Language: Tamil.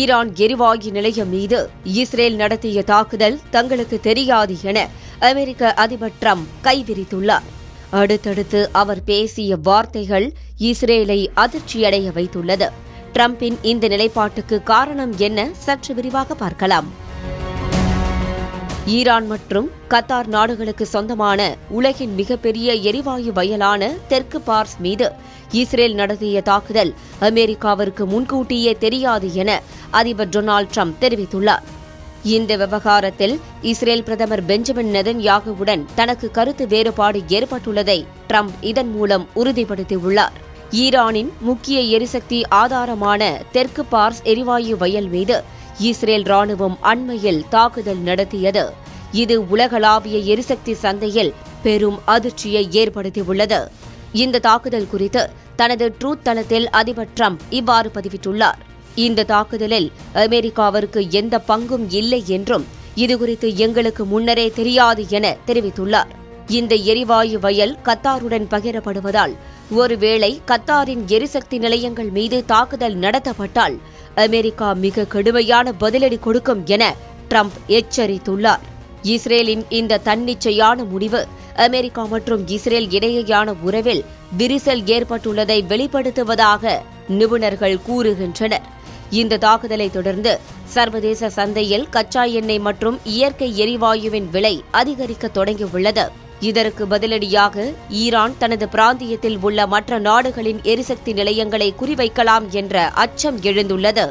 ஈரான் எரிவாயு நிலையம் மீது இஸ்ரேல் நடத்திய தாக்குதல் தங்களுக்கு தெரியாது என அமெரிக்க அதிபர் டிரம்ப் கைவிரித்துள்ளார். அடுத்தடுத்து அவர் பேசிய வார்த்தைகள் இஸ்ரேலை அதிர்ச்சியடைய வைத்துள்ளது. டிரம்பின் இந்த நிலைப்பாட்டுக்கு காரணம் என்ன? சற்று விரிவாக பார்க்கலாம். ஈரான் மற்றும் கத்தார் நாடுகளுக்கு சொந்தமான உலகின் மிகப்பெரிய எரிவாயு வயலான தெற்கு பார்ஸ் மீது இஸ்ரேல் நடத்திய தாக்குதல் அமெரிக்காவிற்கு முன்கூட்டியே தெரியாது என அதிபர் டொனால்டு டிரம்ப் தெரிவித்துள்ளார். இந்த விவகாரத்தில் இஸ்ரேல் பிரதமர் பெஞ்சமின் நெதன்யாகுவுடன் தனக்கு கருத்து வேறுபாடு ஏற்பட்டுள்ளதை டிரம்ப் இதன் மூலம் உறுதிப்படுத்தியுள்ளார். ஈரானின் முக்கிய எரிசக்தி ஆதாரமான தெற்கு பார்ஸ் எரிவாயு வயல் மீது இஸ்ரேல் ராணுவம் அண்மையில் தாக்குதல் நடத்தியது. இது உலகளாவிய எரிசக்தி சந்தையில் பெரும் அதிர்ச்சியை ஏற்படுத்தியுள்ளது. இந்த தாக்குதல் குறித்து தனது ட்ரூத் தளத்தில் அதிபர் டிரம்ப் இவ்வாறு பதிவிட்டுள்ளார். இந்த தாக்குதலில் அமெரிக்காவிற்கு எந்த பங்கும் இல்லை என்றும் இதுகுறித்து எங்களுக்கு முன்னரே தெரியாது என தெரிவித்துள்ளார். இந்த எரிவாயு வயல் கத்தாருடன் பகிரப்படுவதால் ஒருவேளை கத்தாரின் எரிசக்தி நிலையங்கள் மீது தாக்குதல் நடத்தப்பட்டால் அமெரிக்கா மிக கடுமையான பதிலடி கொடுக்கும் என டிரம்ப் எச்சரித்துள்ளார். இஸ்ரேலின் இந்த தன்னிச்சையான முடிவு அமெரிக்கா மற்றும் இஸ்ரேல் இடையேயான உறவில் விரிசல் ஏற்பட்டுள்ளதை வெளிப்படுத்துவதாக நிபுணர்கள் கூறுகின்றனர். இந்த தாக்குதலை தொடர்ந்து சர்வதேச சந்தையில் கச்சா எண்ணெய் மற்றும் இயற்கை எரிவாயுவின் விலை அதிகரிக்க தொடங்கியுள்ளது. இதற்கு பதிலடியாக ஈரான் தனது பிராந்தியத்தில் உள்ள மற்ற நாடுகளின் எரிசக்தி நிலையங்களை குறிவைக்கலாம் என்ற அச்சம் எழுந்துள்ளது.